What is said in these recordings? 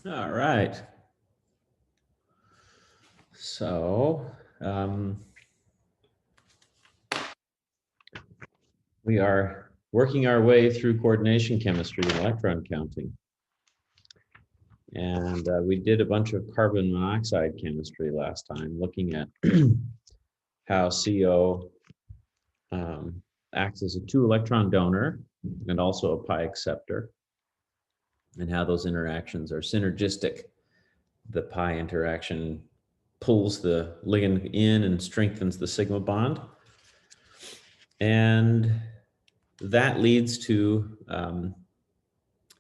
All right. So we are working our way through coordination chemistry and electron counting. And we did a bunch of carbon monoxide chemistry last time, looking at how CO acts as a 2-electron donor and also a pi acceptor, and how those interactions are synergistic. The pi interaction pulls the ligand in and strengthens the sigma bond. And that leads to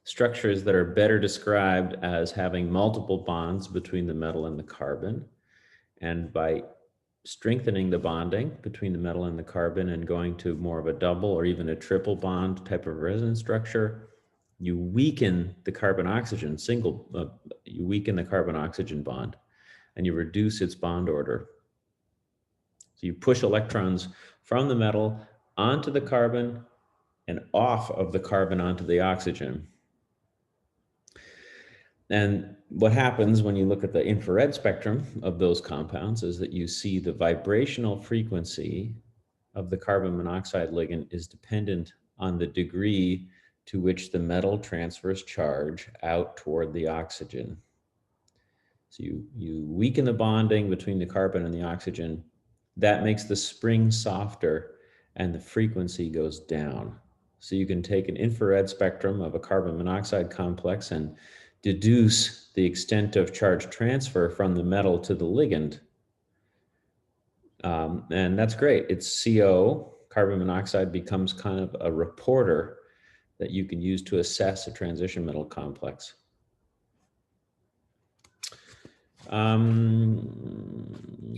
structures that are better described as having multiple bonds between the metal and the carbon. And by strengthening the bonding between the metal and the carbon and going to more of a double or even a triple bond type of resonance structure, you weaken the carbon-oxygen you weaken the carbon-oxygen bond, and you reduce its bond order. So you push electrons from the metal onto the carbon and off of the carbon onto the oxygen. And what happens when you look at the infrared spectrum of those compounds is that you see the vibrational frequency of the carbon monoxide ligand is dependent on the degree to which the metal transfers charge out toward the oxygen. So you weaken the bonding between the carbon and the oxygen. That makes the spring softer and the frequency goes down. So you can take an infrared spectrum of a carbon monoxide complex and deduce the extent of charge transfer from the metal to the ligand. And that's great. It's CO, carbon monoxide, becomes kind of a reporter that you can use to assess a transition metal complex.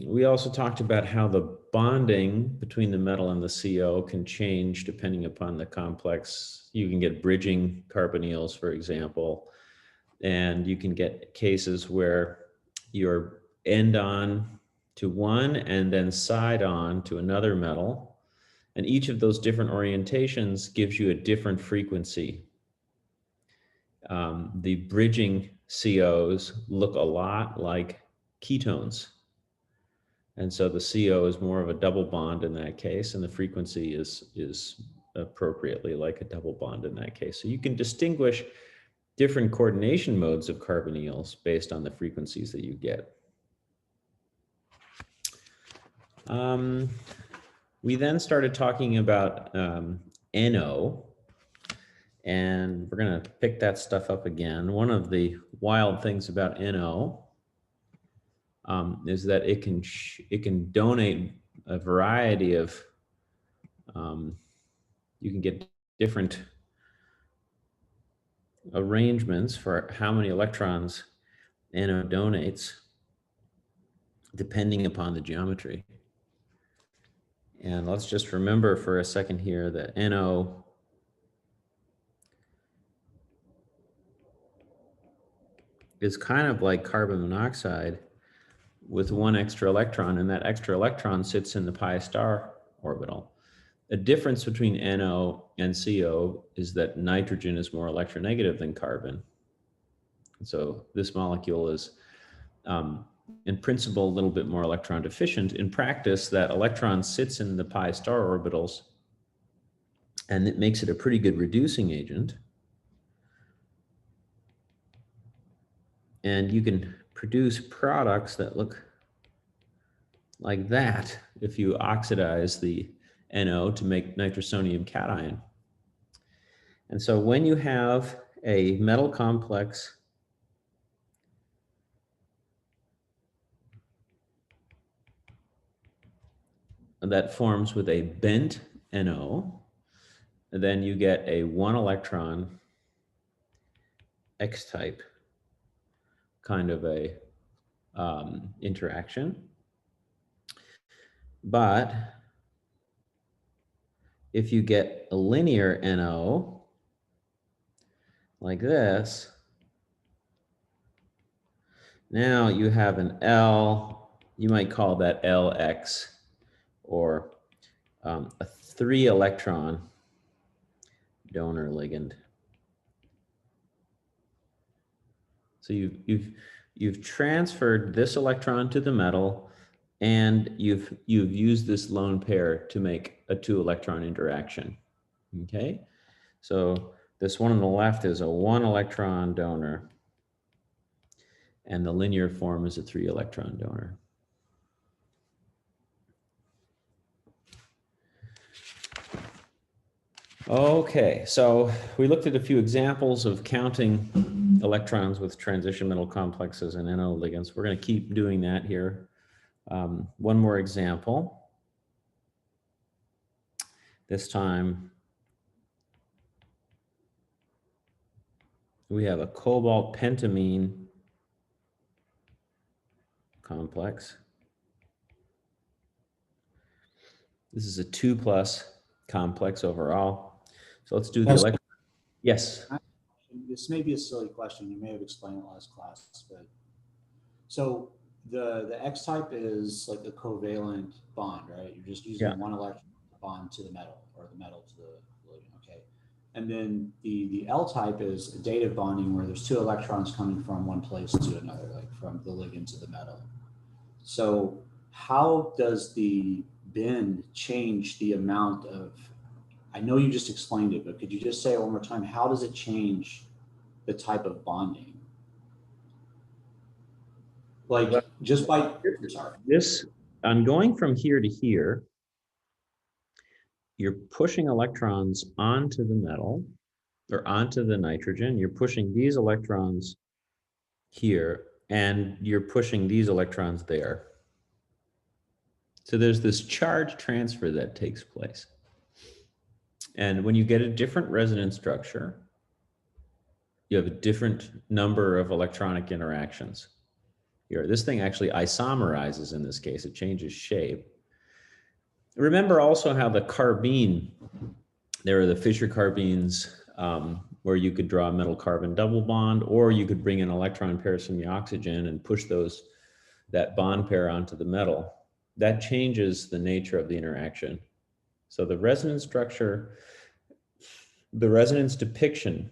We also talked about how the bonding between the metal and the CO can change depending upon the complex. You can get bridging carbonyls, for example, and you can get cases where you're end on to one and then side on to another metal. And each of those different orientations gives you a different frequency. The bridging COs look a lot like ketones. And so the CO is more of a double bond in that case, and the frequency is appropriately like a double bond in that case. So you can distinguish different coordination modes of carbonyls based on the frequencies that you get. We then started talking about NO, and we're going to pick that stuff up again. One of the wild things about NO is that it can donate a variety of, you can get different arrangements for how many electrons NO donates depending upon the geometry. And let's just remember for a second here that NO is kind of like carbon monoxide with one extra electron, and that extra electron sits in the pi star orbital. The difference between NO and CO is that nitrogen is more electronegative than carbon. So this molecule is, in principle, a little bit more electron deficient. In practice, that electron sits in the pi star orbitals, and it makes it a pretty good reducing agent. And you can produce products that look like that if you oxidize the NO to make nitrosonium cation. And so when you have a metal complex that forms with a bent NO, then you get a 1-electron X-type kind of a interaction. But if you get a linear NO like this, now you have an L, you might call that LX, or a 3-electron donor ligand. So you've transferred this electron to the metal, and you've used this lone pair to make a 2-electron interaction. Okay, so this one on the left is a 1-electron donor, and the linear form is a 3-electron donor. Okay, so we looked at a few examples of counting electrons with transition metal complexes and NO ligands. We're going to keep doing that here. One more example. This time, we have a cobalt pentamine complex. This is a 2+ complex overall. So let's do the electron. Yes. This may be a silly question. You may have explained it last class, but so the X type is like a covalent bond, right? You're just using one electron to bond to the metal, or the metal to the ligand. Okay. And then the L type is dative bonding, where there's 2 electrons coming from one place to another, like from the ligand to the metal. So how does the bend change the amount of, I know you just explained it, but could you just say it one more time? How does it change the type of bonding? Like, well, just by, sorry. This, I'm going from here to here. You're pushing electrons onto the metal, or onto the nitrogen. You're pushing these electrons here, and you're pushing these electrons there. So there's this charge transfer that takes place. And when you get a different resonance structure, you have a different number of electronic interactions. Here, this thing actually isomerizes in this case. It changes shape. Remember also how the carbene, there are the Fischer carbines, where you could draw a metal carbon double bond, or you could bring in electron pairs from the oxygen and push that bond pair onto the metal. That changes the nature of the interaction. So the resonance structure, the resonance depiction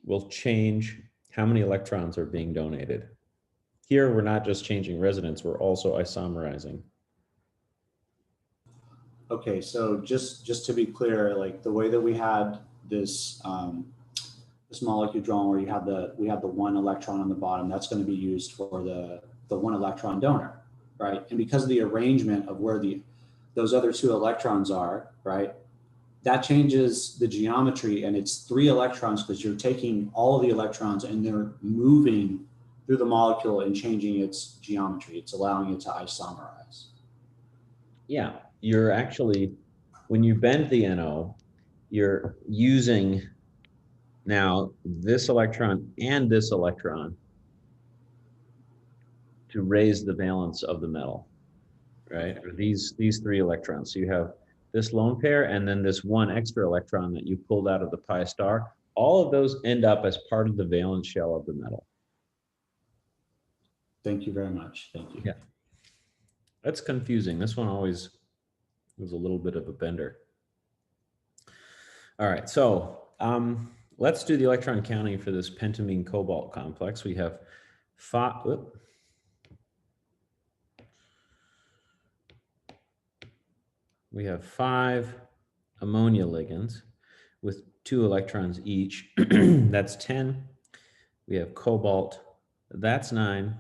will change how many electrons are being donated. Here, we're not just changing resonance, we're also isomerizing. Okay, so just to be clear, like the way that we had this this molecule drawn, where we have the 1 electron on the bottom, that's going to be used for the 1 electron donor, right? And because of the arrangement of where those other 2 electrons are, right, that changes the geometry, and it's 3 electrons because you're taking all of the electrons and they're moving through the molecule and changing its geometry. It's allowing it to isomerize. Yeah, you're actually, when you bend the NO, you're using now this electron and this electron to raise the valence of the metal, right? Or these 3 electrons. So you have this lone pair and then this 1 extra electron that you pulled out of the pi star. All of those end up as part of the valence shell of the metal. Thank you very much. Thank you. Yeah. That's confusing. This one always was a little bit of a bender. All right, so let's do the electron counting for this pentamine cobalt complex. We have 5. We have 5 ammonia ligands with 2 electrons each. That's 10. We have cobalt. That's 9.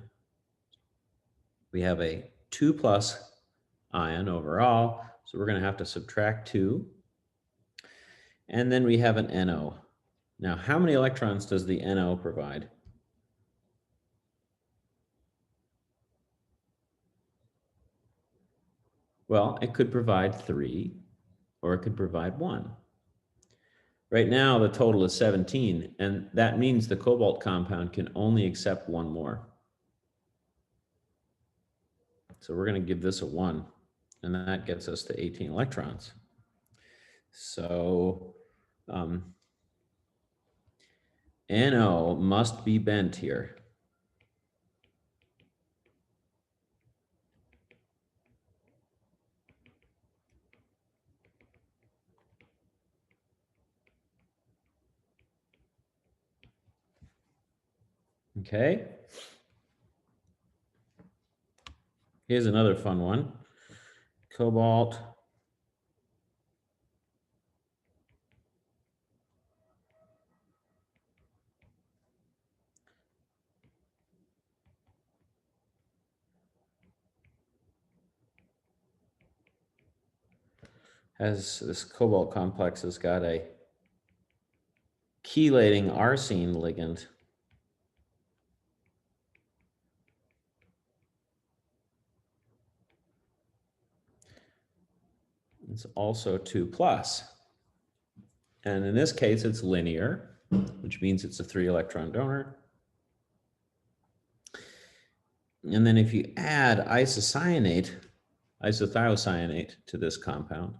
We have a 2+ ion overall, so we're going to have to subtract 2. And then we have an NO. Now, how many electrons does the NO provide? Well, it could provide 3, or it could provide 1. Right now, the total is 17, and that means the cobalt compound can only accept 1 more. So we're going to give this a 1, and that gets us to 18 electrons. So NO must be bent here. Okay. Here's another fun one. Cobalt this cobalt complex has got a chelating arsine ligand. It's also 2+. And in this case, it's linear, which means it's a 3-electron donor. And then if you add isothiocyanate to this compound,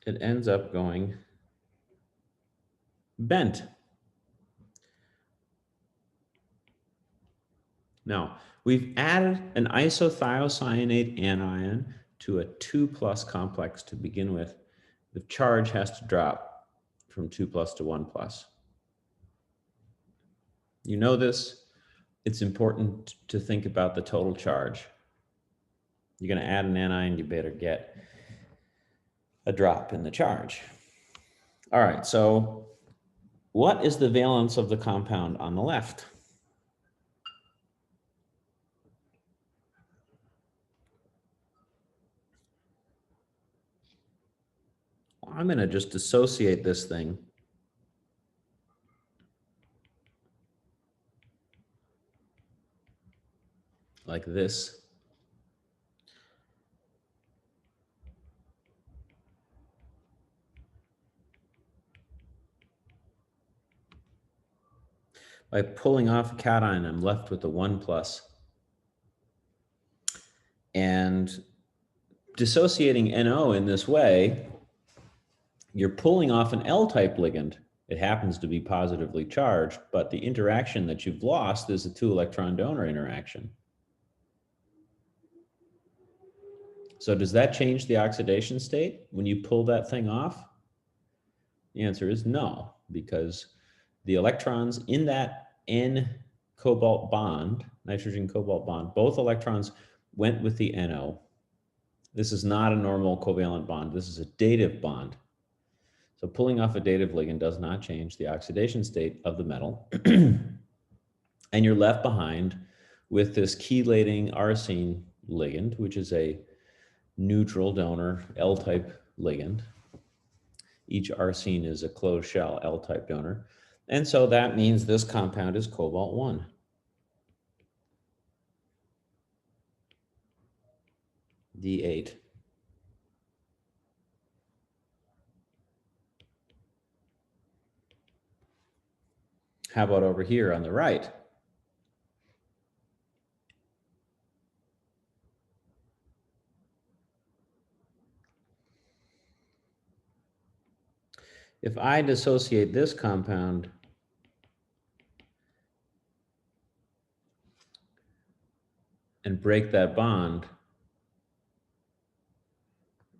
it ends up going bent. Now, we've added an isothiocyanate anion to a 2+ complex to begin with. The charge has to drop from 2+ to 1+. You know this. It's important to think about the total charge. You're going to add an anion, you better get a drop in the charge. All right, so what is the valence of the compound on the left? I'm going to just dissociate this thing like this. By pulling off a cation, I'm left with a 1+. And dissociating NO in this way, you're pulling off an L-type ligand. It happens to be positively charged, but the interaction that you've lost is a 2-electron donor interaction. So does that change the oxidation state when you pull that thing off? The answer is no, because the electrons in that N cobalt bond, nitrogen cobalt bond, both electrons went with the NO. This is not a normal covalent bond. This is a dative bond. So pulling off a dative ligand does not change the oxidation state of the metal. And you're left behind with this chelating arsine ligand, which is a neutral donor L-type ligand. Each arsine is a closed shell L-type donor. And so that means this compound is cobalt-1. D8. How about over here on the right? If I dissociate this compound and break that bond,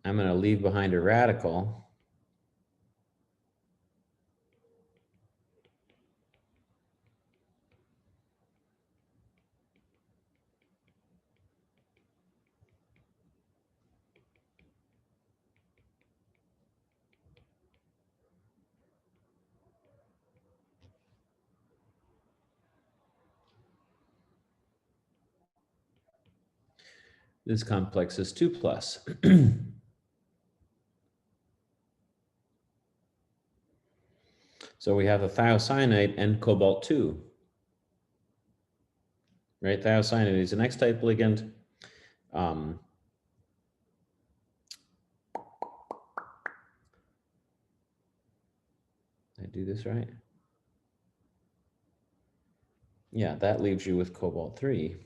I'm going to leave behind a radical. This complex is 2+. So we have a thiocyanate and cobalt-2. Right? Thiocyanate is an X-type ligand. Did I do this right? Yeah, that leaves you with cobalt 3.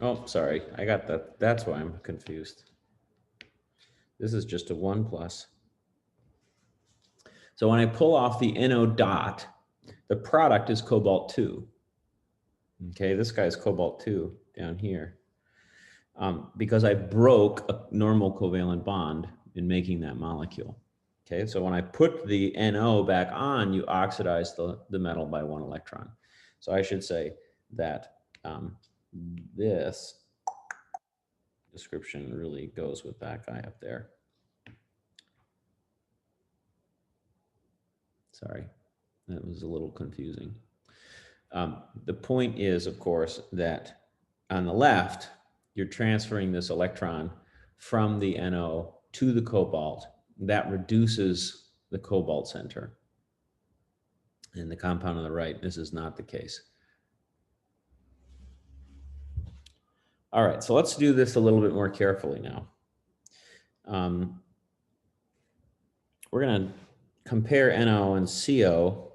Oh, sorry, I got that. That's why I'm confused. This is just a 1 plus. So when I pull off the NO dot, the product is cobalt 2. Okay, this guy's cobalt 2 down here. Because I broke a normal covalent bond in making that molecule. Okay, so when I put the NO back on, you oxidize the metal by 1 electron. So I should say that this description really goes with that guy up there. Sorry, that was a little confusing. The point is, of course, that on the left, you're transferring this electron from the NO to the cobalt. That reduces the cobalt center. In the compound on the right, this is not the case. All right, so let's do this a little bit more carefully now. We're going to compare NO and CO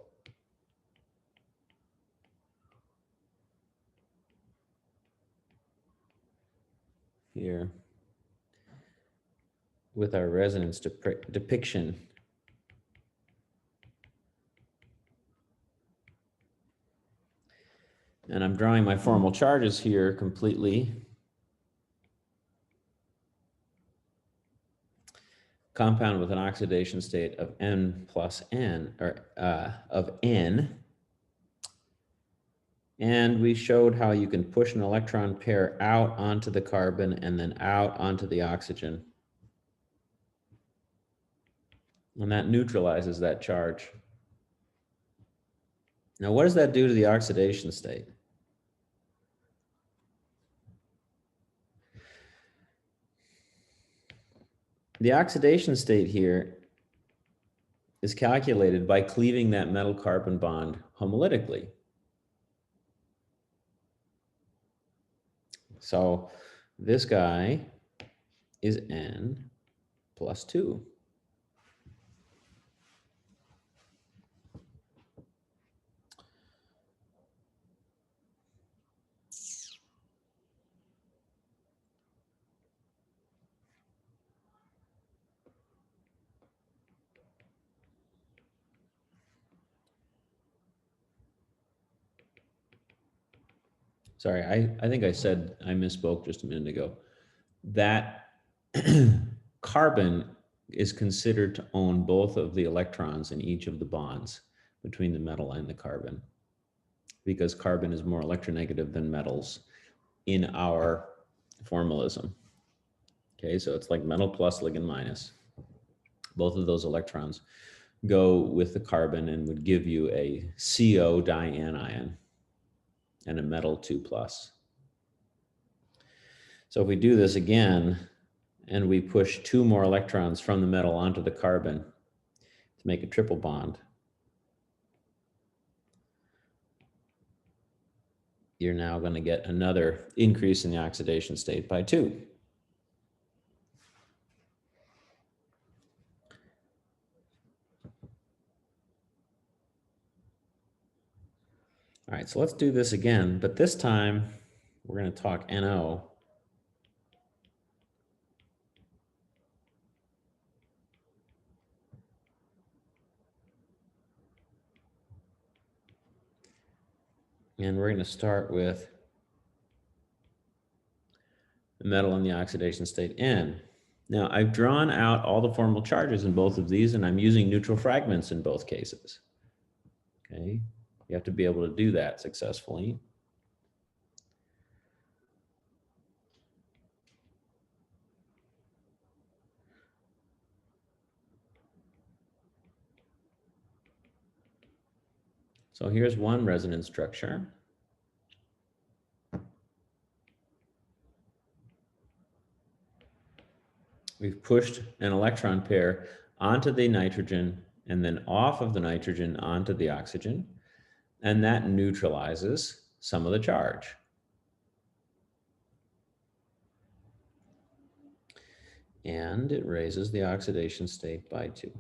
here with our resonance depiction. And I'm drawing my formal charges here completely. Compound with an oxidation state of N plus N, or of N. And we showed how you can push an electron pair out onto the carbon and then out onto the oxygen. And that neutralizes that charge. Now, what does that do to the oxidation state? The oxidation state here is calculated by cleaving that metal carbon bond homolytically. So this guy is N plus 2. Sorry, I think I said, I misspoke just a minute ago. That carbon is considered to own both of the electrons in each of the bonds between the metal and the carbon, because carbon is more electronegative than metals in our formalism. Okay, so it's like metal plus ligand minus. Both of those electrons go with the carbon and would give you a CO dianion and a metal 2 plus. So if we do this again, and we push 2 more electrons from the metal onto the carbon to make a triple bond, you're now going to get another increase in the oxidation state by 2. All right, so let's do this again, but this time we're going to talk NO. And we're going to start with the metal in the oxidation state N. Now, I've drawn out all the formal charges in both of these, and I'm using neutral fragments in both cases. Okay, you have to be able to do that successfully. So here's one resonance structure. We've pushed an electron pair onto the nitrogen and then off of the nitrogen onto the oxygen, and that neutralizes some of the charge. And it raises the oxidation state by 2.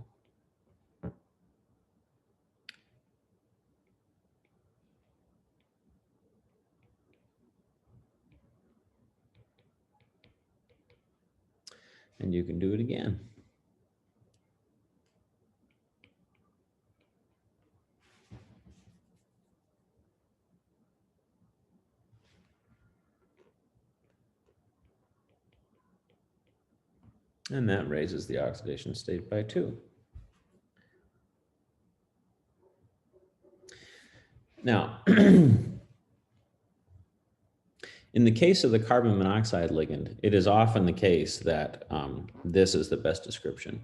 And you can do it again. And that raises the oxidation state by 2. Now, in the case of the carbon monoxide ligand, it is often the case that this is the best description.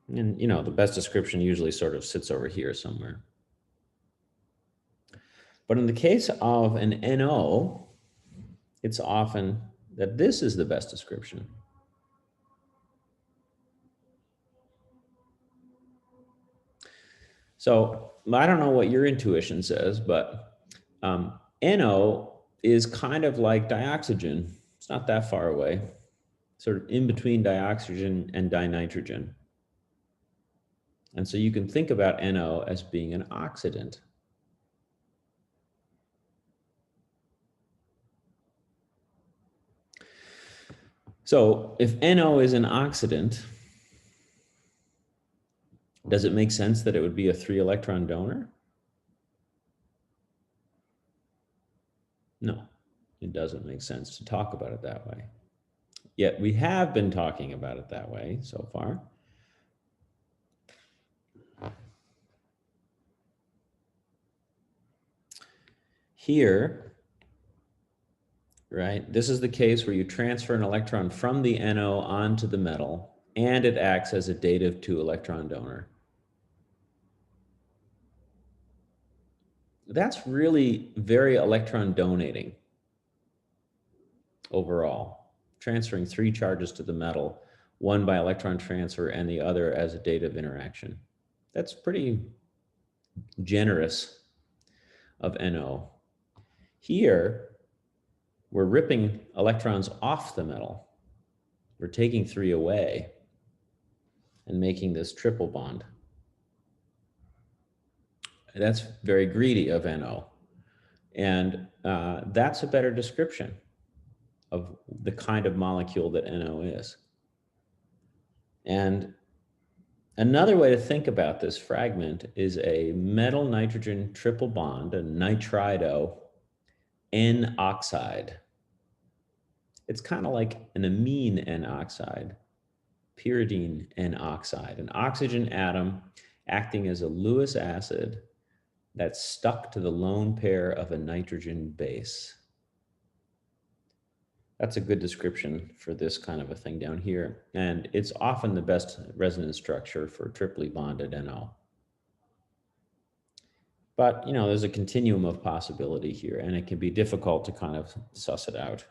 And, you know, the best description usually sort of sits over here somewhere. But in the case of an NO, it's often that this is the best description. So I don't know what your intuition says, but NO is kind of like dioxygen. It's not that far away, sort of in between dioxygen and dinitrogen. And so you can think about NO as being an oxidant. So if NO is an oxidant, does it make sense that it would be a 3-electron donor? No, it doesn't make sense to talk about it that way. Yet we have been talking about it that way so far. Here, right, this is the case where you transfer an electron from the NO onto the metal, and it acts as a dative 2-electron donor. That's really very electron donating overall, transferring 3 charges to the metal, one by electron transfer and the other as a dative interaction. That's pretty generous of NO. Here, we're ripping electrons off the metal. We're taking 3 away and making this triple bond. That's very greedy of NO. And that's a better description of the kind of molecule that NO is. And another way to think about this fragment is a metal nitrogen triple bond, a nitrido N oxide. It's kind of like an amine N oxide, pyridine N oxide, an oxygen atom acting as a Lewis acid that's stuck to the lone pair of a nitrogen base. That's a good description for this kind of a thing down here. And it's often the best resonance structure for triply bonded NO. But, you know, there's a continuum of possibility here, and it can be difficult to kind of suss it out.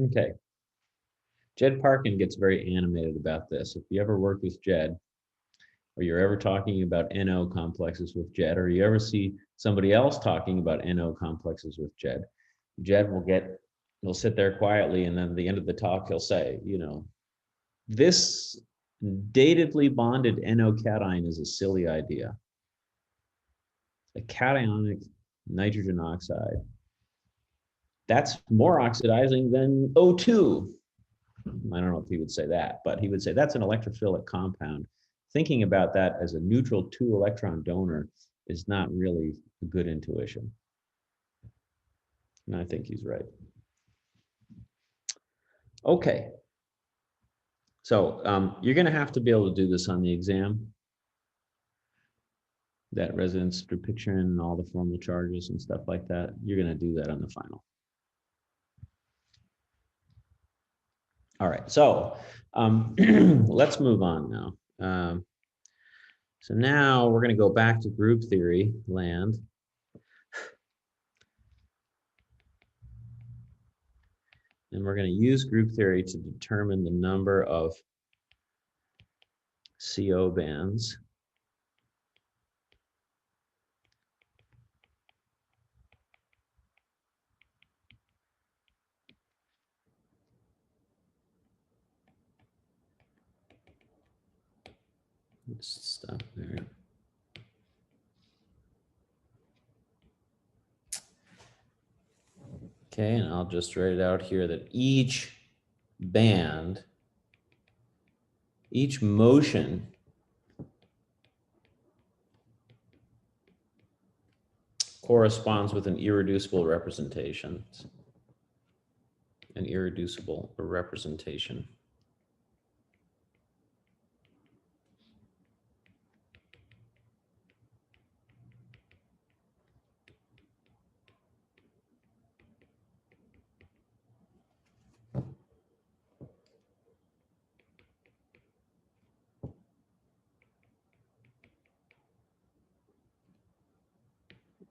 Okay. Jed Parkin gets very animated about this. If you ever work with Jed, or you're ever talking about NO complexes with Jed, or you ever see somebody else talking about NO complexes with Jed, Jed will sit there quietly, and then at the end of the talk, he'll say, you know, this datively bonded NO cation is a silly idea. A cationic nitrogen oxide. That's more oxidizing than O2. I don't know if he would say that, but he would say that's an electrophilic compound. Thinking about that as a neutral 2-electron donor is not really a good intuition. And I think he's right. Okay. So So you're going to have to be able to do this on the exam. That resonance through picture and all the formal charges and stuff like that. You're going to do that on the final. All right, so let's move on now. So now we're going to go back to group theory land. And we're going to use group theory to determine the number of CO bands. Let's stop there. Okay, and I'll just write it out here that each band, each motion corresponds with an irreducible representation. An irreducible representation.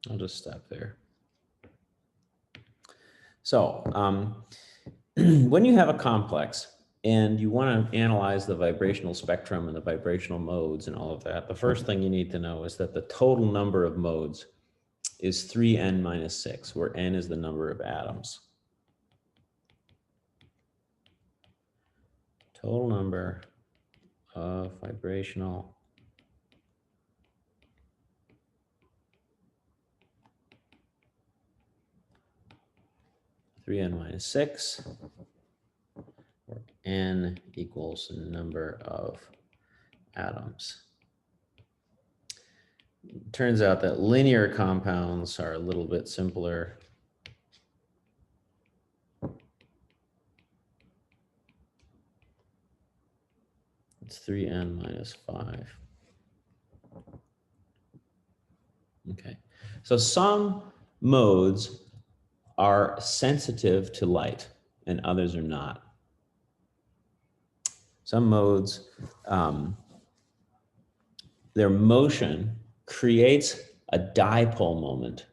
I'll just stop there. So when you have a complex and you want to analyze the vibrational spectrum and the vibrational modes and all of that, the first thing you need to know is that the total number of modes is 3n minus 6, where n is the number of atoms. Total number of vibrational (3n minus 6), where n equals the number of atoms. It turns out that linear compounds are a little bit simpler. It's 3n minus 5. Okay, so some modes are sensitive to light and others are not. Some modes, their motion creates a dipole moment.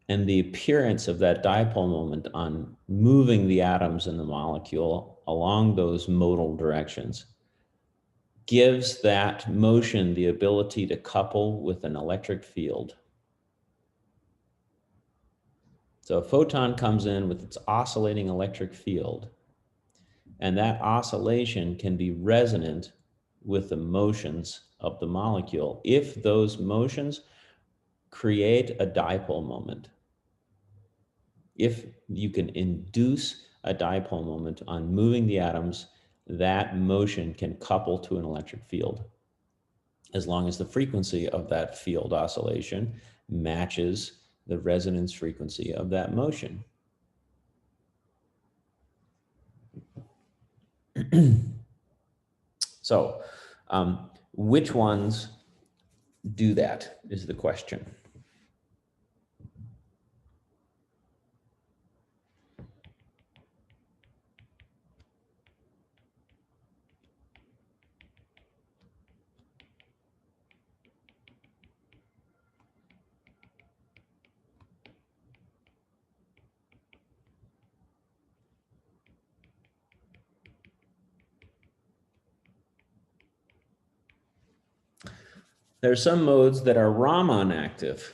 And the appearance of that dipole moment on moving the atoms in the molecule along those modal directions gives that motion the ability to couple with an electric field. So a photon comes in with its oscillating electric field, and that oscillation can be resonant with the motions of the molecule if those motions create a dipole moment. If you can induce a dipole moment on moving the atoms, that motion can couple to an electric field, as long as the frequency of that field oscillation matches the resonance frequency of that motion. So, which ones do that is the question. There are some modes that are Raman active.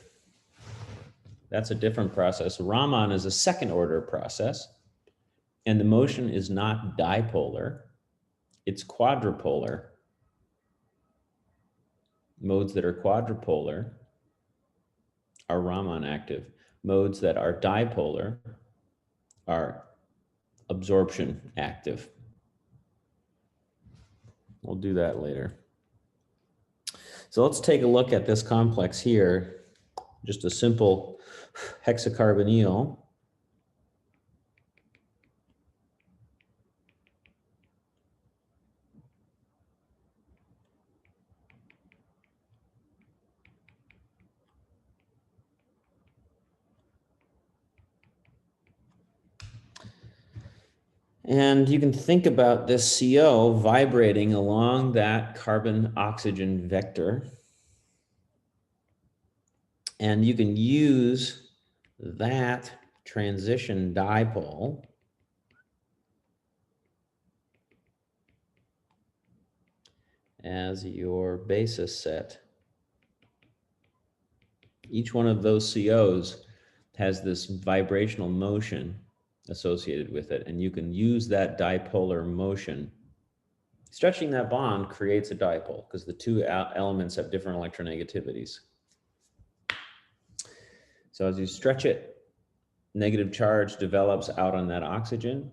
That's a different process. Raman is a second order process, and the motion is not dipolar, it's quadrupolar. Modes that are quadrupolar are Raman active. Modes that are dipolar are absorption active. We'll do that later. So let's take a look at this complex here. Just a simple hexacarbonyl. And you can think about this CO vibrating along that carbon-oxygen vector. And you can use that transition dipole as your basis set. Each one of those COs has this vibrational motion associated with it, and you can use that dipolar motion. Stretching that bond creates a dipole because the two elements have different electronegativities. So as you stretch it, negative charge develops out on that oxygen,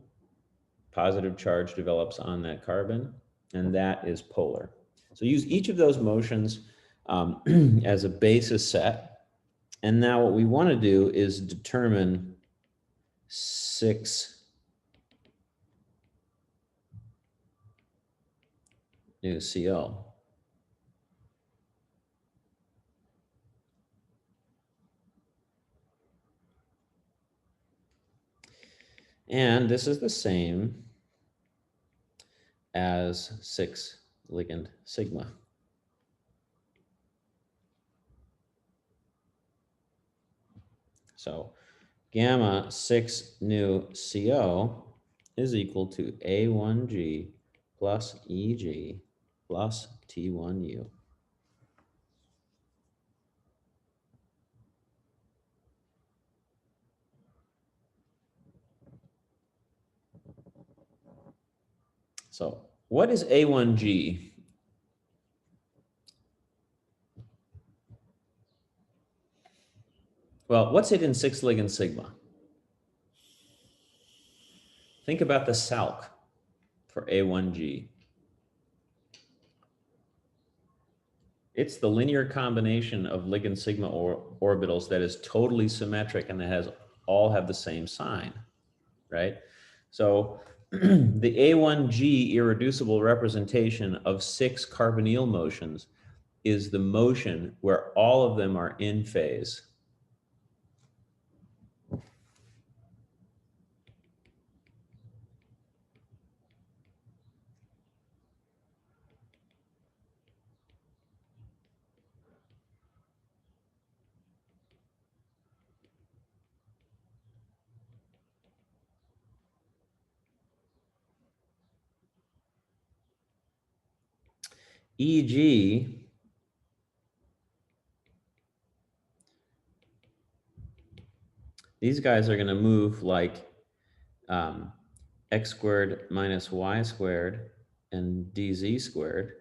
positive charge develops on that carbon, and that is polar. So use each of those motions as a basis set. And now what we want to do is determine 6 new CO. And this is the same as 6 ligand sigma. So gamma 6 new CO is equal to A1G plus EG plus T1U. So what is A1G? Well, what's it in 6 ligand sigma? Think about the SALC for A1G. It's the linear combination of ligand sigma orbitals that is totally symmetric and that all have the same sign, right? So the A1G irreducible representation of 6 carbonyl motions is the motion where all of them are in phase. EG these guys are going to move like x squared minus y squared and dz squared.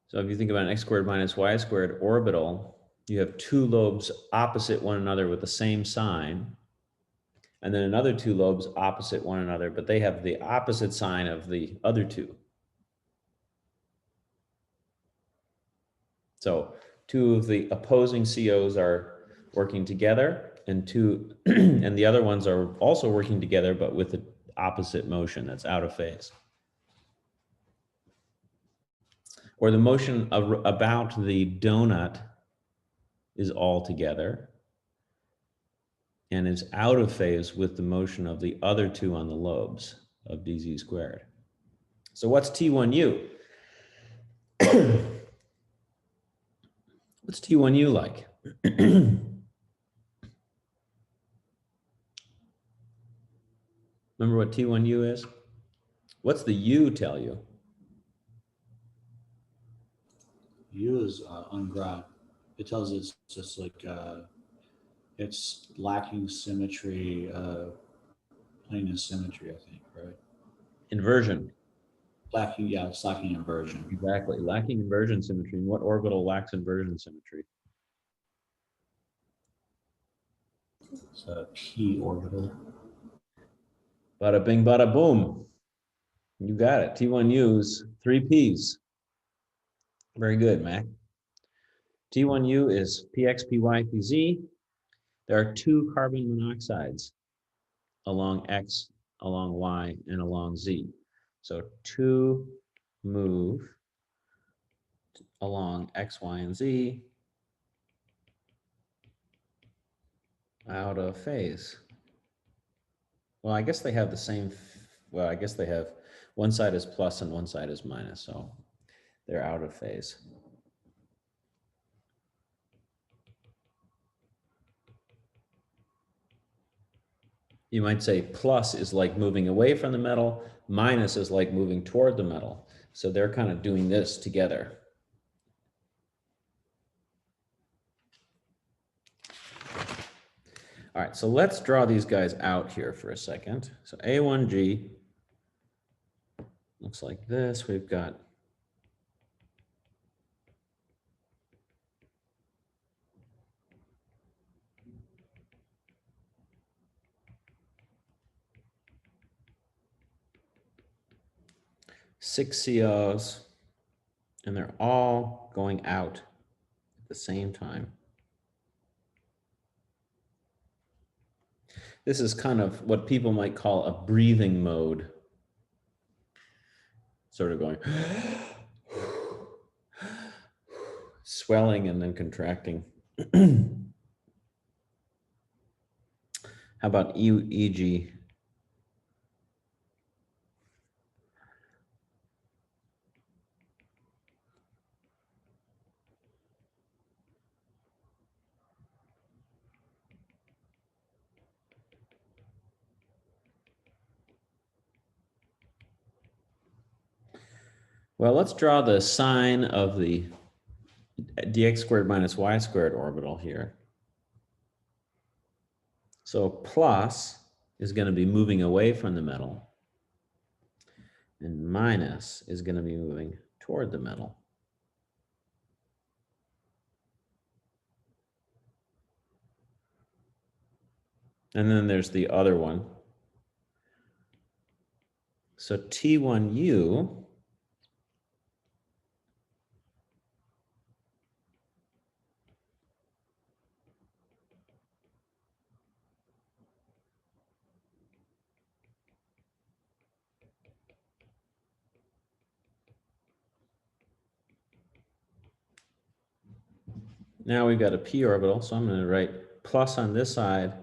So if you think about an x squared minus y squared orbital, you have 2 lobes opposite one another with the same sign, and then another 2 lobes opposite one another, but they have the opposite sign of the other 2. So 2 of the opposing COs are working together, and and the other ones are also working together, but with the opposite motion that's out of phase. Or the motion about the donut is all together and is out of phase with the motion of the other 2 on the lobes of dz squared. So what's T1U? What's T1U like? Remember what T1U is? What's the U tell you? U is ungrabbed. It tells it's just like it's lacking symmetry, plane of symmetry, I think, right? Inversion. Lacking, yeah, it's lacking inversion. Exactly. Lacking inversion symmetry. And what orbital lacks inversion symmetry? It's a p orbital. Bada bing, bada boom. You got it. T1U's 3 P's. Very good, Mac. T1U is PX, PY, PZ. There are 2 carbon monoxides along X, along Y, and along Z. So 2 move along X, Y, and Z. out of phase. Well, I guess they have the same, well, I guess they have, one side is plus and one side is minus, so they're out of phase. You might say plus is like moving away from the metal, minus is like moving toward the metal. So they're kind of doing this together. All right, so let's draw these guys out here for a second. So A1G looks like this. We've got six COs, and they're all going out at the same time. This is kind of what people might call a breathing mode. Sort of going, swelling and then contracting. How about EG? Well, let's draw the sign of the dx squared minus y squared orbital here. So plus is going to be moving away from the metal, and minus is going to be moving toward the metal. And then there's the other one. So T1U now we've got a p orbital, so I'm going to write plus on this side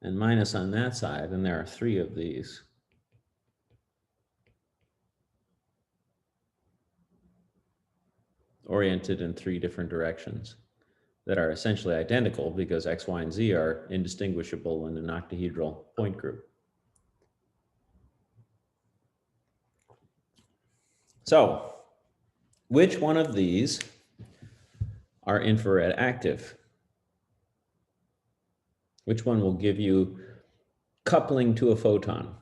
and minus on that side, and there are three of these. Oriented in three different directions that are essentially identical because X, Y, and Z are indistinguishable in an octahedral point group. So, which one of these are infrared active? Which one will give you coupling to a photon?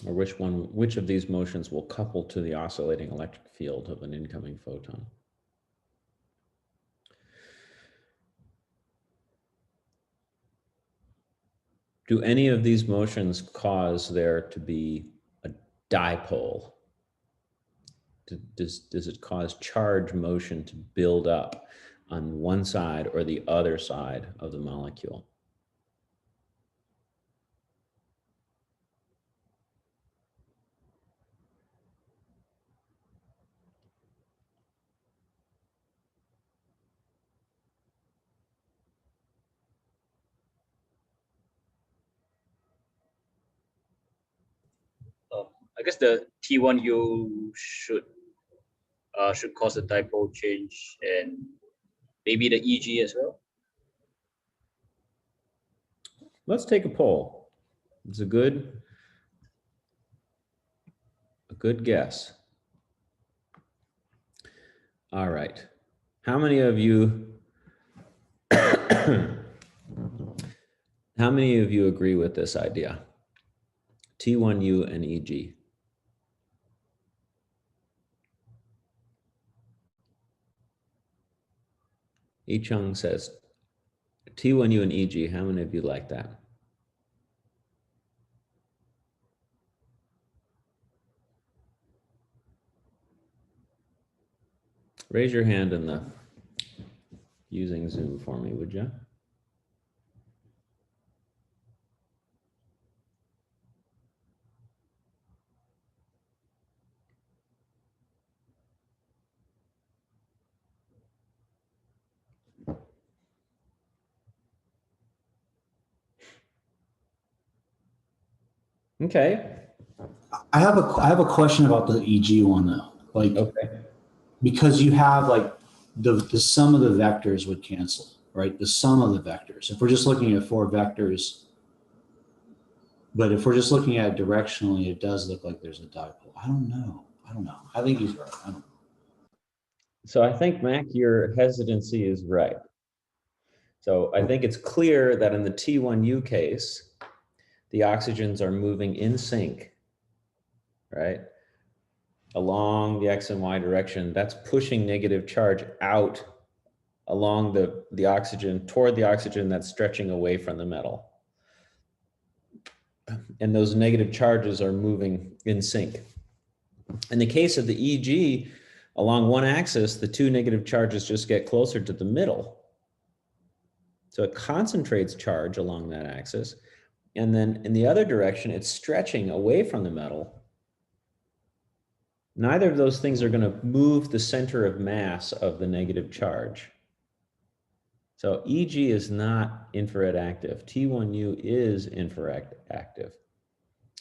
Or which of these motions will couple to the oscillating electric field of an incoming photon? Do any of these motions cause there to be a dipole? Does it cause charge motion to build up on one side or the other side of the molecule? I guess the T1U should cause a dipole change, and maybe the EG as well. Let's take a poll. It's a good guess. All right. How many of you agree with this idea? T1U and EG. E Chung says T1U and EG. How many of you like that? Raise your hand in the using Zoom for me, would you? Okay. I have a question about the EG one though. Like, Okay. because you have like the sum of the vectors would cancel, right? The sum of the vectors. If we're just looking at 4 vectors, but if we're just looking at it directionally, it does look like there's a dipole. I don't know. I think he's right. I don't know. So I think, Mac, your hesitancy is right. So I think it's clear that in the T1U case, the oxygens are moving in sync, right? Along the X and Y direction. That's pushing negative charge out along the oxygen, toward the oxygen that's stretching away from the metal. And those negative charges are moving in sync. In the case of the EG, along one axis, the 2 negative charges just get closer to the middle. So it concentrates charge along that axis. And then in the other direction, it's stretching away from the metal. Neither of those things are going to move the center of mass of the negative charge. So EG is not infrared active. T1U is infrared active.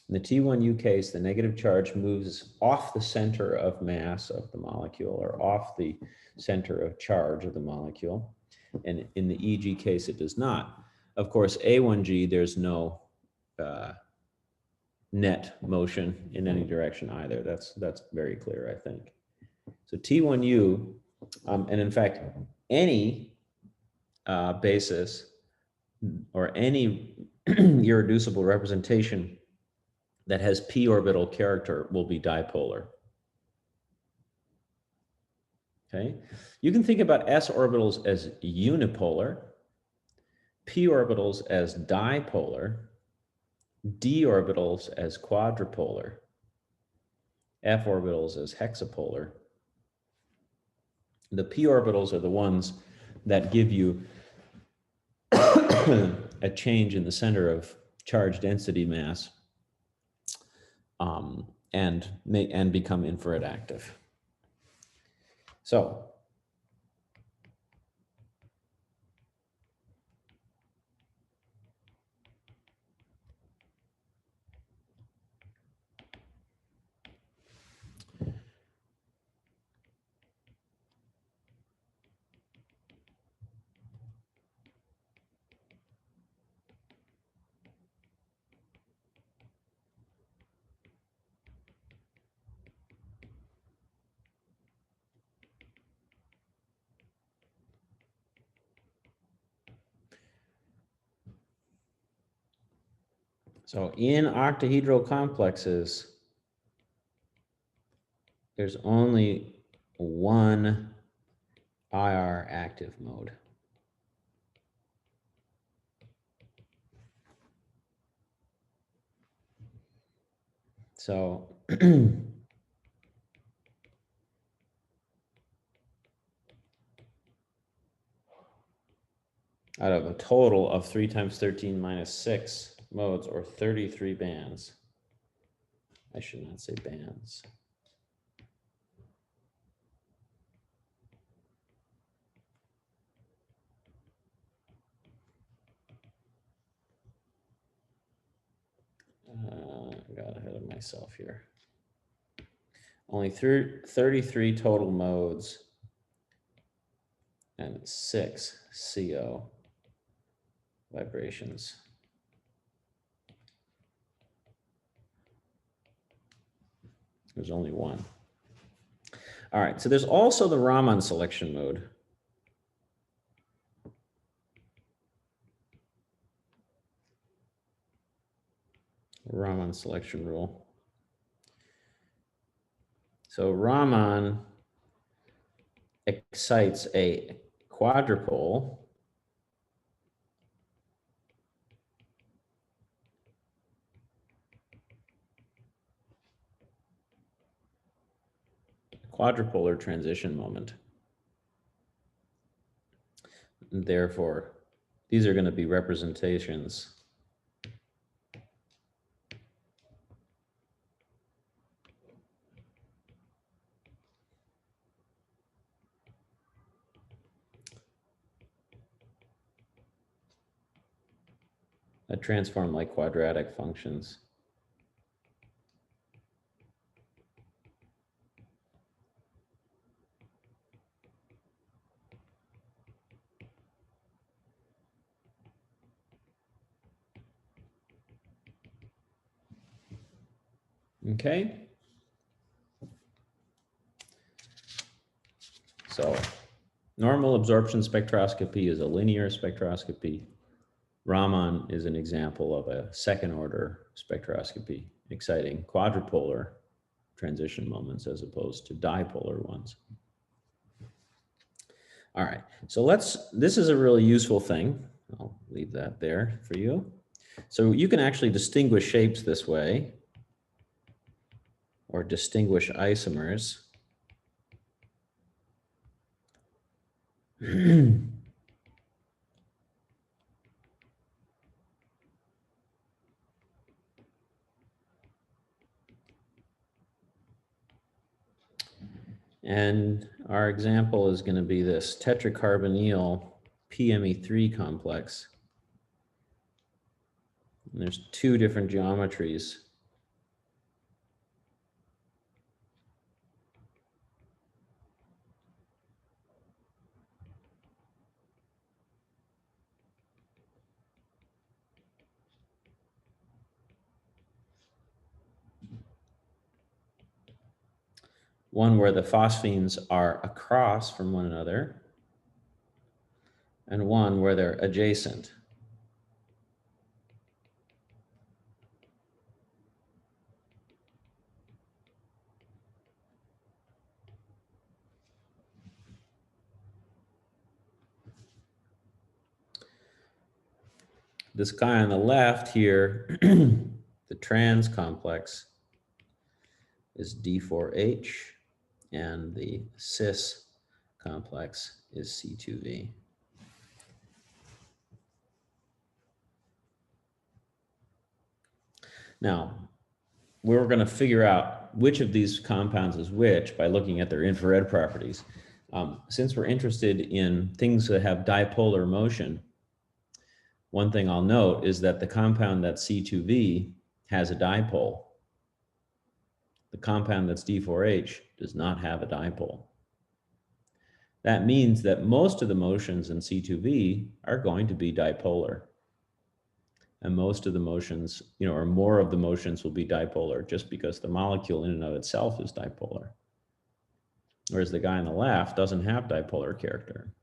In the T1U case, the negative charge moves off the center of mass of the molecule, or off the center of charge of the molecule. And in the EG case, it does not. Of course, A1G, there's no net motion in any direction either. That's very clear, I think. So T1U, and in fact, any basis or any irreducible representation that has p orbital character will be dipolar. Okay, you can think about s orbitals as unipolar, p orbitals as dipolar, d orbitals as quadrupolar, f orbitals as hexapolar. The p orbitals are the ones that give you a change in the center of charge density mass and become infrared active. So in octahedral complexes, there's only one IR active mode. So out of a total of 3 times 13 minus 6 modes, or 33 bands. I should not say bands. I got ahead of myself here. Only 33 total modes and 6 CO vibrations. There's only one. All right, so there's also the Raman selection mode. Raman selection rule. So Raman excites a quadrupole quadrupolar transition moment. And therefore, these are going to be representations that transform like quadratic functions. Okay. So normal absorption spectroscopy is a linear spectroscopy. Raman is an example of a second order spectroscopy, exciting quadrupolar transition moments as opposed to dipolar ones. All right, so this is a really useful thing. I'll leave that there for you. So you can actually distinguish shapes this way, or distinguish isomers. And our example is going to be this tetracarbonyl PME3 complex. And there's two different geometries. One where the phosphines are across from one another, and one where they're adjacent. This guy on the left here, the trans complex, is D4H, and the cis complex is C2V. Now, we're going to figure out which of these compounds is which by looking at their infrared properties. Since we're interested in things that have dipolar motion, one thing I'll note is that the compound that's C2V has a dipole. The compound that's D4H does not have a dipole. That means that most of the motions in C2V are going to be dipolar. And most of the motions, or more of the motions will be dipolar just because the molecule in and of itself is dipolar. Whereas the guy on the left doesn't have dipolar character.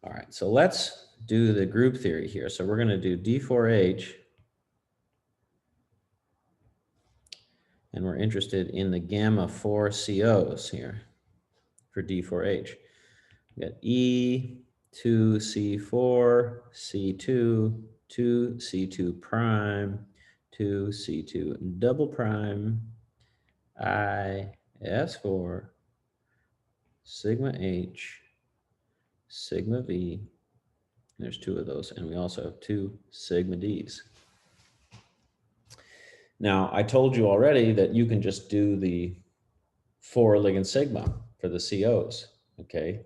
All right, so let's do the group theory here. So we're going to do D4H. And we're interested in the gamma 4 COs here for D4H. We got E2C4, C2, 2C2 prime, 2C2 double prime, IS4, sigma H, sigma V. There's two of those, and we also have two sigma Ds. Now, I told you already that you can just do the 4 ligand sigma for the COs, okay?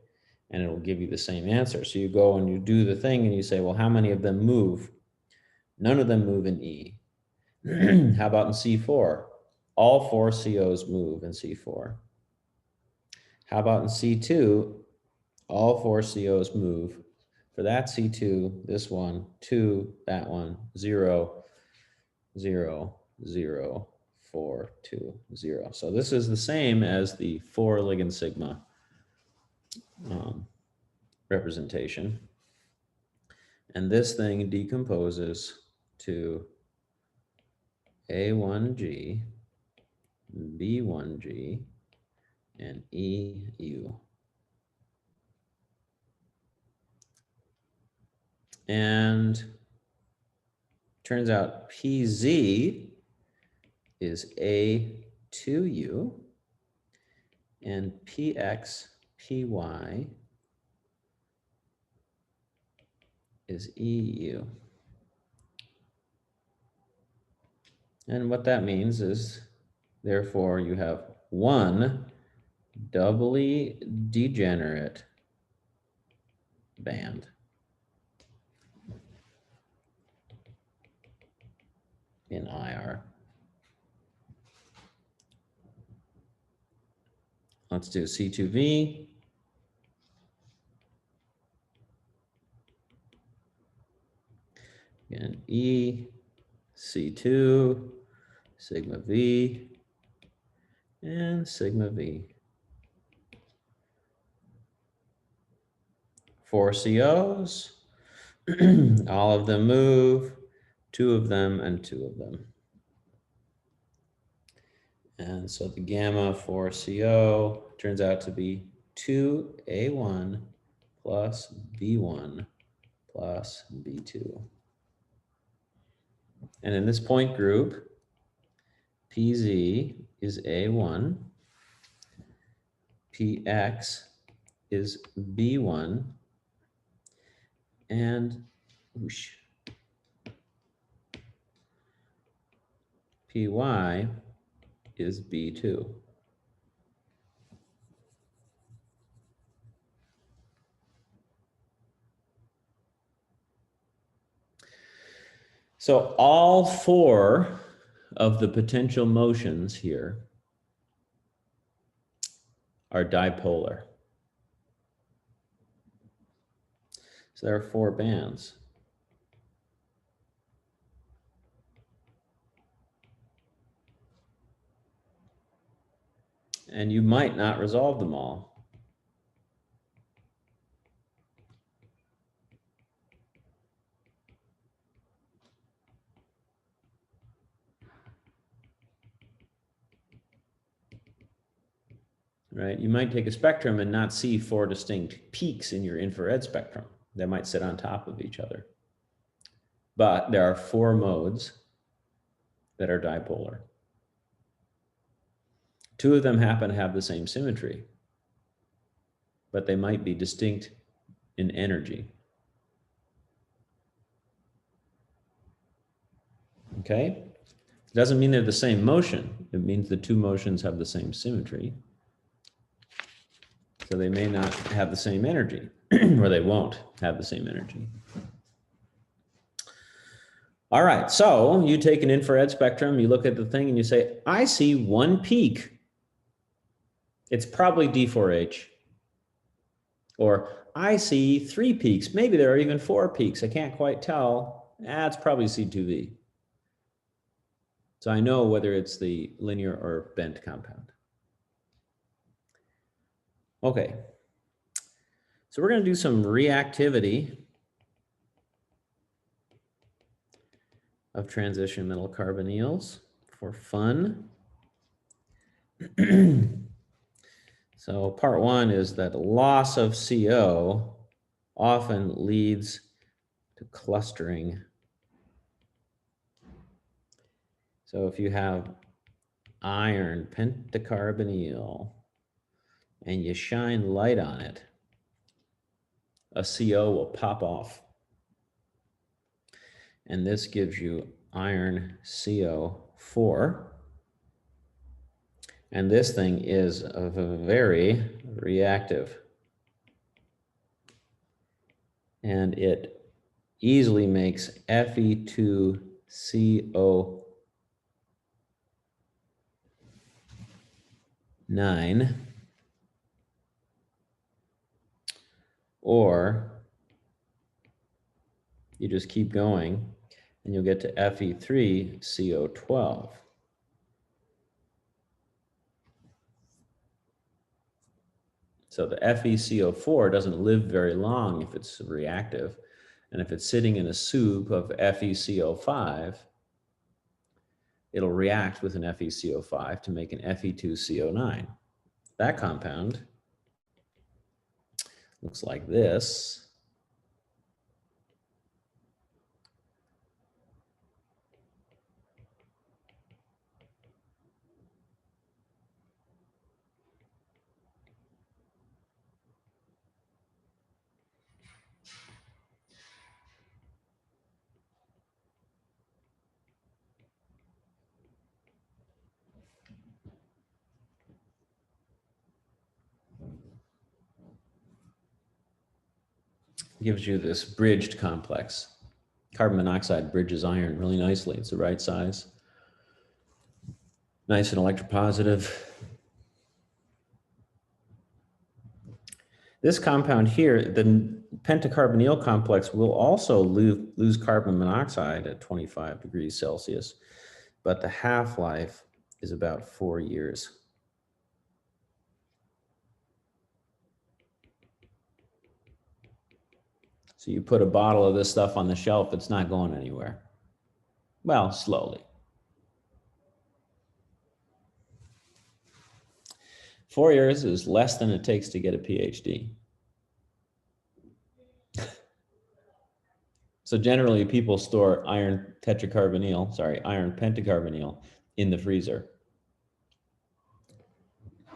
And it will give you the same answer. So you go and you do the thing and you say, well, how many of them move? None of them move in E. How about in C4? All 4 COs move in C4. How about in C2? All 4 COs move. For that C2, this one, 2, that one, 0, 0, 0, 4, 2, 0. So this is the same as the 4 ligand sigma representation. And this thing decomposes to A1G, B1G, and EU. And turns out PZ is A2U, and PX, PY is EU. And what that means is, therefore, you have one doubly degenerate band. In IR. Let's do C2V. And E, C2, sigma V, and sigma V. 4 COs, all of them move, 2 of them and 2 of them. And so the gamma for CO turns out to be 2A1 plus B1 plus B2. And in this point group, PZ is A1, PX is B1, and whoosh, PY is B2. So all 4 of the potential motions here are dipolar. So there are 4 bands. And you might not resolve them all. Right? You might take a spectrum and not see 4 distinct peaks in your infrared spectrum. They might sit on top of each other. But there are 4 modes that are dipolar. 2 of them happen to have the same symmetry, but they might be distinct in energy. Okay? It doesn't mean they're the same motion. It means the 2 motions have the same symmetry. So they may not have the same energy, or they won't have the same energy. All right, so you take an infrared spectrum, you look at the thing and you say, I see 1 peak. It's probably D4H. Or I see 3 peaks. Maybe there are even 4 peaks. I can't quite tell. It's probably C2V. So I know whether it's the linear or bent compound. Okay. So we're going to do some reactivity of transition metal carbonyls for fun. So part 1 is that loss of CO often leads to clustering. So if you have iron pentacarbonyl and you shine light on it, a CO will pop off. And this gives you iron CO4. And this thing is very reactive. And it easily makes Fe2CO9, or you just keep going and you'll get to Fe3CO12. So the FeCO4 doesn't live very long if it's reactive. And if it's sitting in a soup of FeCO5, it'll react with an FeCO5 to make an Fe2CO9. That compound looks like this. Gives you this bridged complex. Carbon monoxide bridges iron really nicely. It's the right size. Nice and electropositive. This compound here, the pentacarbonyl complex, will also lose carbon monoxide at 25 degrees Celsius, but the half-life is about 4 years. So you put a bottle of this stuff on the shelf, it's not going anywhere. Well, slowly. 4 years is less than it takes to get a PhD. So generally people store iron pentacarbonyl in the freezer.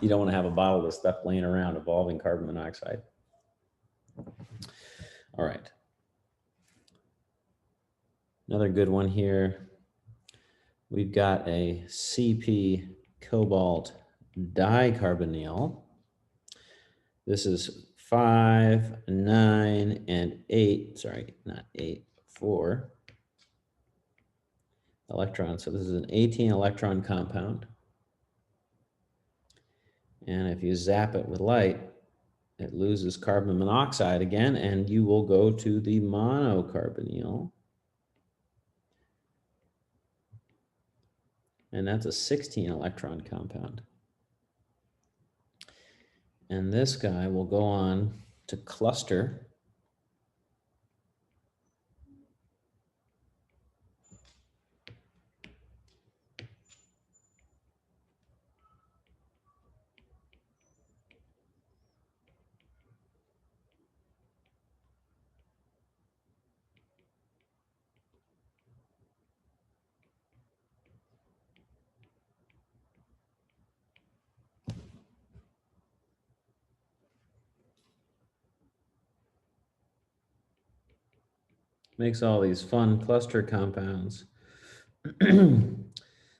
You don't want to have a bottle of this stuff laying around evolving carbon monoxide. All right. Another good one here. We've got a CP cobalt dicarbonyl. This is 5, 9, and 8, sorry, not 8, 4 electrons. So this is an 18 electron compound. And if you zap it with light, it loses carbon monoxide again, and you will go to the monocarbonyl. And that's a 16 electron compound. And this guy will go on to cluster. Makes all these fun cluster compounds.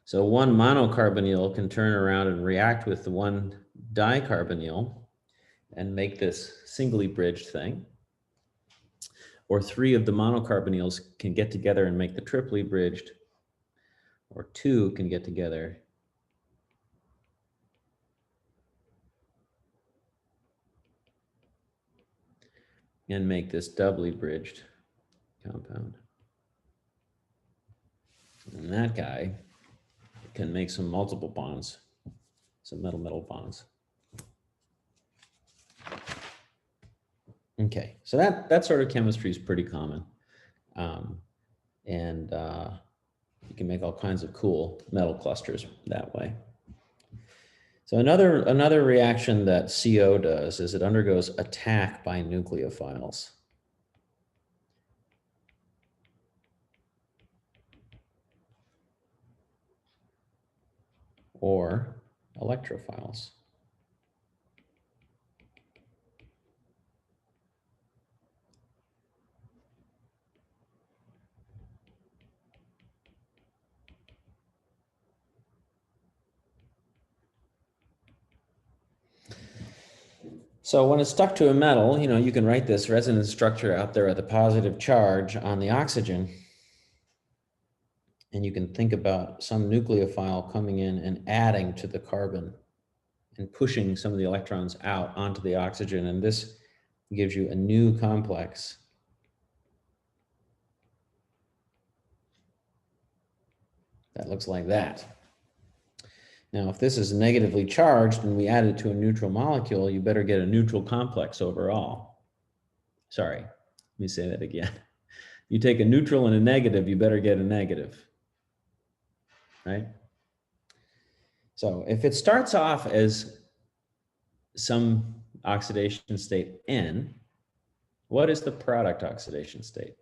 So one monocarbonyl can turn around and react with the one dicarbonyl and make this singly bridged thing. Or 3 of the monocarbonyls can get together and make the triply bridged. Or 2 can get together and make this doubly bridged compound. And that guy can make some multiple bonds, some metal-metal bonds. Okay, so that sort of chemistry is pretty common. You can make all kinds of cool metal clusters that way. So another reaction that CO does is it undergoes attack by nucleophiles. Or electrophiles. So when it's stuck to a metal, you can write this resonance structure out there at the positive charge on the oxygen. And you can think about some nucleophile coming in and adding to the carbon and pushing some of the electrons out onto the oxygen. And this gives you a new complex. That looks like that. Now, if this is negatively charged and we add it to a neutral molecule, you better get a neutral complex overall. Sorry, let me say that again. You take a neutral and a negative, you better get a negative, right? So if it starts off as some oxidation state N, what is the product oxidation state?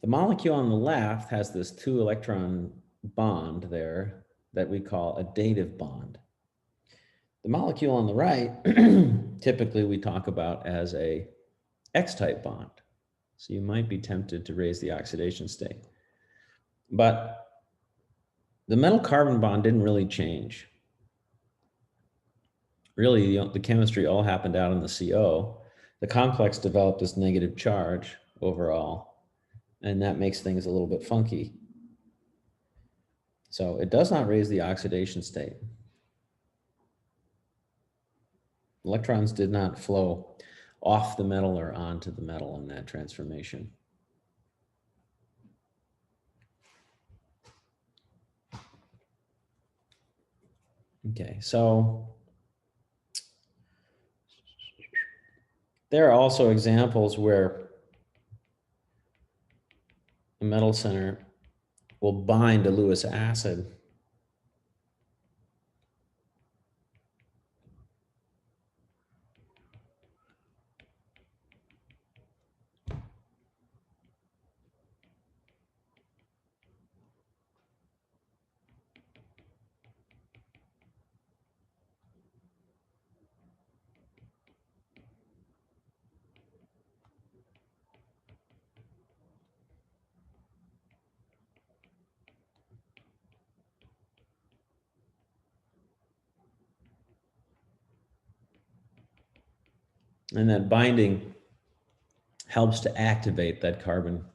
The molecule on the left has this 2 electron bond there that we call a dative bond. The molecule on the right, typically we talk about as a X-type bond. So you might be tempted to raise the oxidation state. But the metal carbon bond didn't really change. Really, the chemistry all happened out in the CO. The complex developed this negative charge overall, and that makes things a little bit funky. So it does not raise the oxidation state. Electrons did not flow off the metal or onto the metal in that transformation. Okay, so there are also examples where a metal center will bind to Lewis acid. And that binding helps to activate that carbon,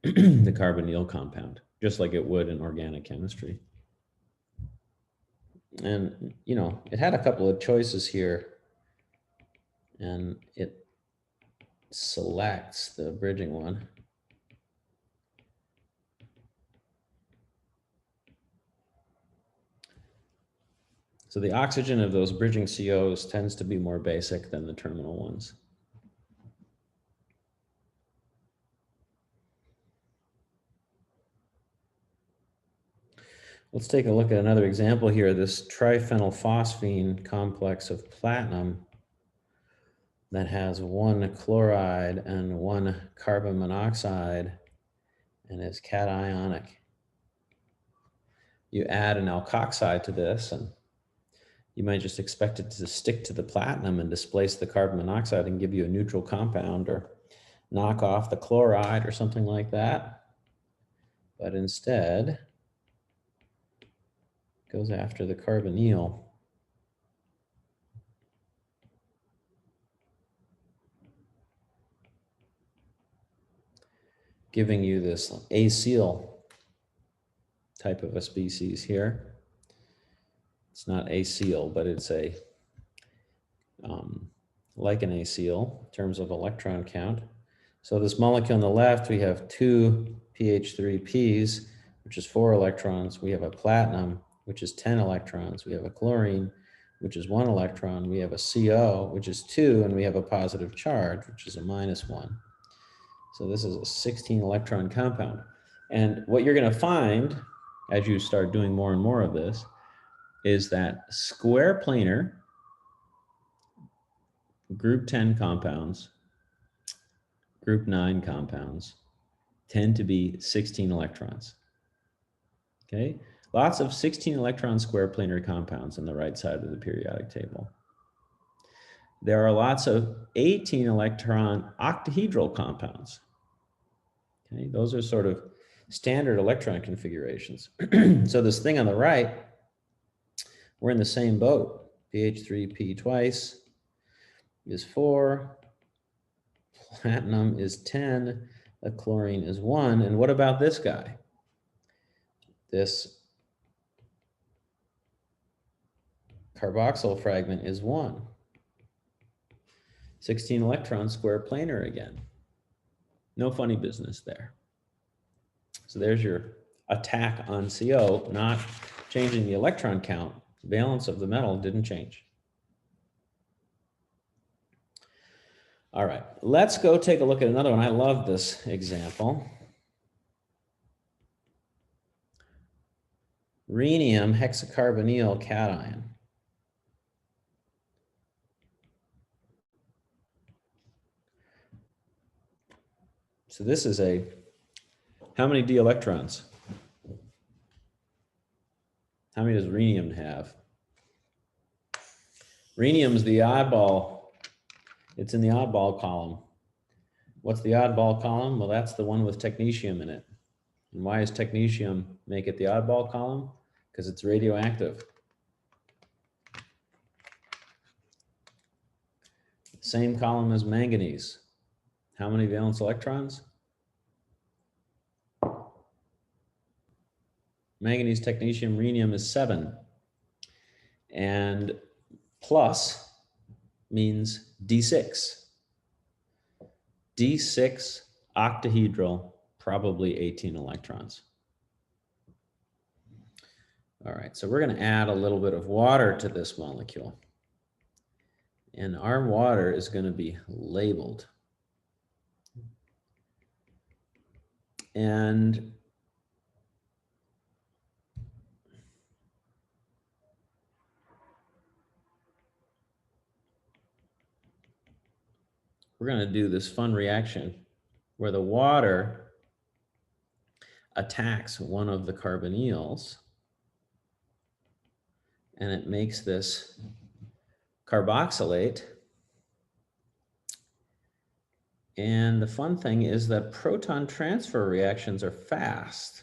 the carbonyl compound, just like it would in organic chemistry. And, you know, it had a couple of choices here, and it selects the bridging one. So the oxygen of those bridging COs tends to be more basic than the terminal ones. Let's take a look at another example here, this triphenylphosphine complex of platinum that has one chloride and one carbon monoxide and is cationic. You add an alkoxide to this, and you might just expect it to stick to the platinum and displace the carbon monoxide and give you a neutral compound, or knock off the chloride or something like that. But instead, goes after the carbonyl. Giving you this acyl type of a species here. It's not acyl, but it's a like an acyl in terms of electron count. So this molecule on the left, we have two pH3Ps, which is 4 electrons. We have a platinum, which is 10 electrons. We have a chlorine, which is 1 electron. We have a CO, which is 2, and we have a positive charge, which is a -1. So this is a 16 electron compound. And what you're going to find as you start doing more and more of this is that square planar group 10 compounds, group 9 compounds tend to be 16 electrons. Okay, lots of 16 electron square planar compounds on the right side of the periodic table. There are lots of 18 electron octahedral compounds. Okay, those are sort of standard electron configurations. So this thing on the right, we're in the same boat. pH3P twice is 4, platinum is 10, a chlorine is 1. And what about this guy? This carboxyl fragment is 1. 16 electron square planar again. No funny business there. So there's your attack on CO, not changing the electron count. Valence of the metal didn't change. All right, let's go take a look at another one. I love this example. Rhenium hexacarbonyl cation. So this is a, how many d electrons? How many does rhenium have? Rhenium is the oddball. It's in the oddball column. What's the oddball column? Well, that's the one with technetium in it. And why does technetium make it the oddball column? Because it's radioactive. Same column as manganese. How many valence electrons? Manganese, technetium, rhenium is 7. And plus means D6. D6 octahedral, probably 18 electrons. All right, so we're going to add a little bit of water to this molecule. And our water is going to be labeled. And we're going to do this fun reaction where the water attacks one of the carbonyls and it makes this carboxylate. And the fun thing is that proton transfer reactions are fast.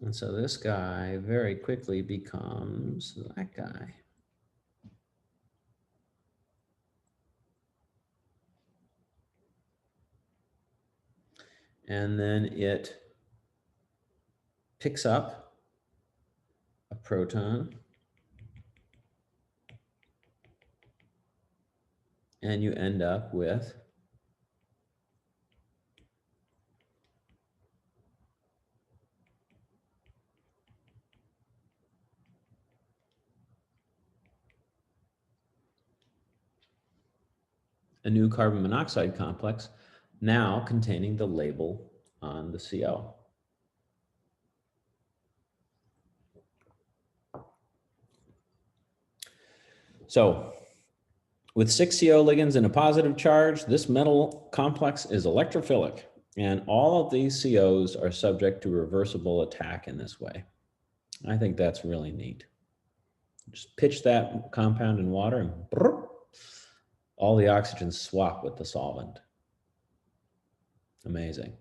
And so this guy very quickly becomes that guy. And then it picks up a proton. And you end up with a new carbon monoxide complex, now containing the label on the CO. So with 6 CO ligands and a positive charge, this metal complex is electrophilic, and all of these COs are subject to reversible attack in this way. I think that's really neat. Just pitch that compound in water and brrr, all the oxygens swap with the solvent. Amazing.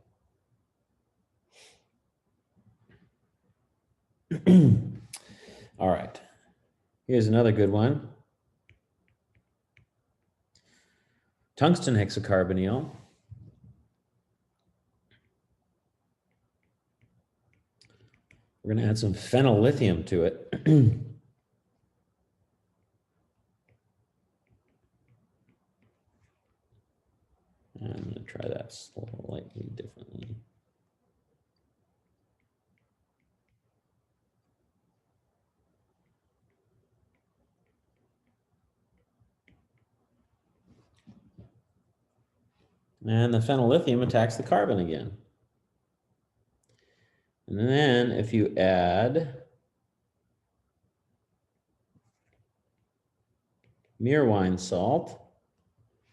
All right, here's another good one. Tungsten hexacarbonyl. We're going to add some phenylithium to it. I'm going to try that slightly differently. And the phenylithium attacks the carbon again. And then if you add Meerwein salt,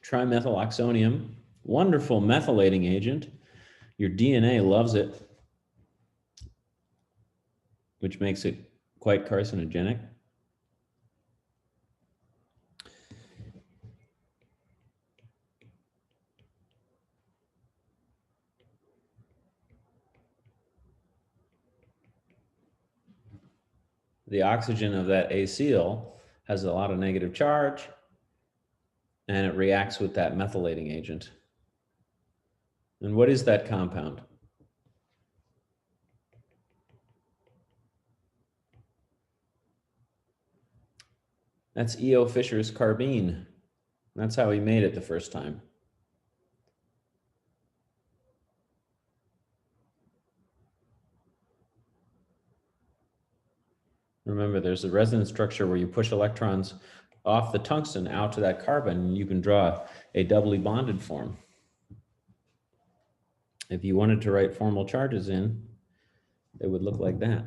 trimethyloxonium, wonderful methylating agent. Your DNA loves it, which makes it quite carcinogenic. The oxygen of that acyl has a lot of negative charge, and it reacts with that methylating agent. And what is that compound? That's E.O. Fisher's carbene. That's how he made it the first time. Remember, there's a resonance structure where you push electrons off the tungsten out to that carbon, and you can draw a doubly bonded form. If you wanted to write formal charges in, it would look like that.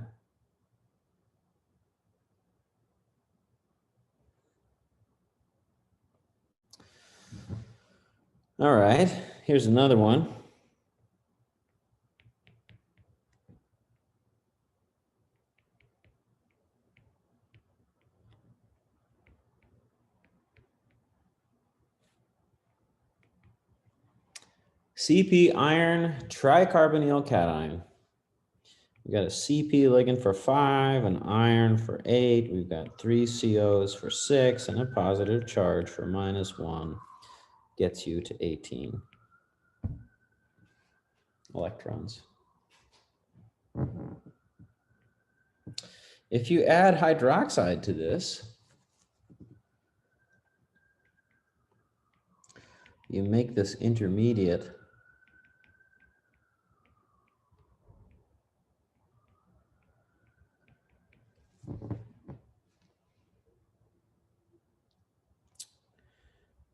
All right, here's another one. CP iron tricarbonyl cation. We got a CP ligand for 5, an iron for 8. We've got 3 COs for 6, and a positive charge for -1 gets you to 18 electrons. If you add hydroxide to this, you make this intermediate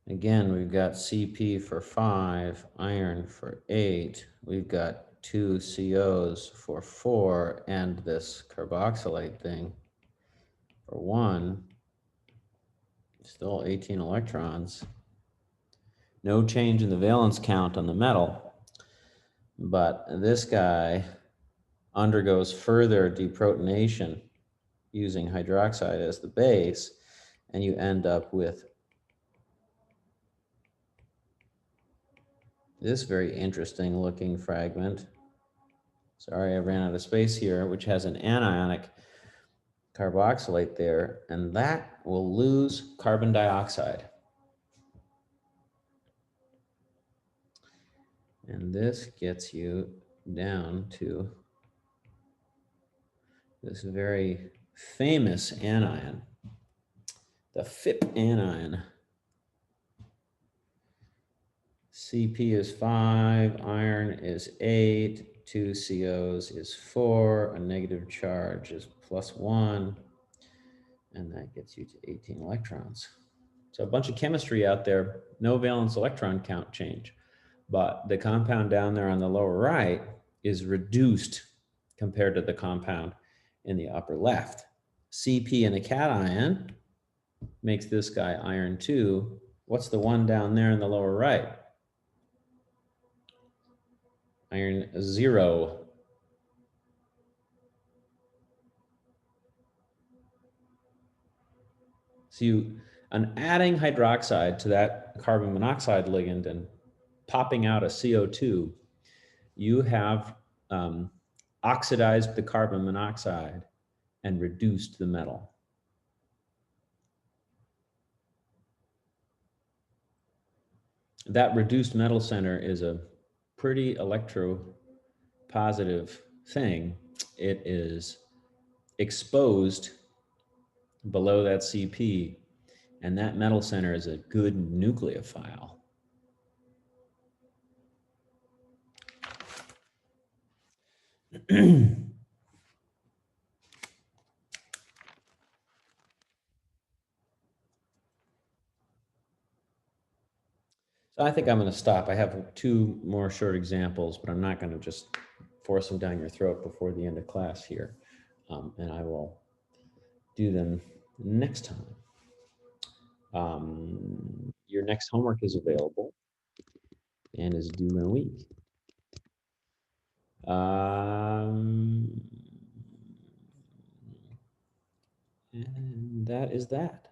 again, we've got CP for 5, iron for 8. We've got 2 COs for 4, and this carboxylate thing for 1. Still 18 electrons. No change in the valence count on the metal, but this guy undergoes further deprotonation using hydroxide as the base, and you end up with this very interesting looking fragment. Sorry, I ran out of space here, which has an anionic carboxylate there, and that will lose carbon dioxide. And this gets you down to this very famous anion, the FIP anion. CP is 5, iron is 8, 2 COs is 4, a negative charge is +1, and that gets you to 18 electrons. So a bunch of chemistry out there, no valence electron count change, but the compound down there on the lower right is reduced compared to the compound in the upper left. CP in a cation makes this guy iron 2. What's the one down there in the lower right? Iron 0. So on adding hydroxide to that carbon monoxide ligand and popping out a CO2, you have oxidized the carbon monoxide and reduced the metal. That reduced metal center is a pretty electropositive thing. It is exposed below that CP, and that metal center is a good nucleophile. So I think I'm going to stop. I have 2 more short examples, but I'm not going to just force them down your throat before the end of class here. And I will do them next time. Your next homework is available and is due in a week. And that is that.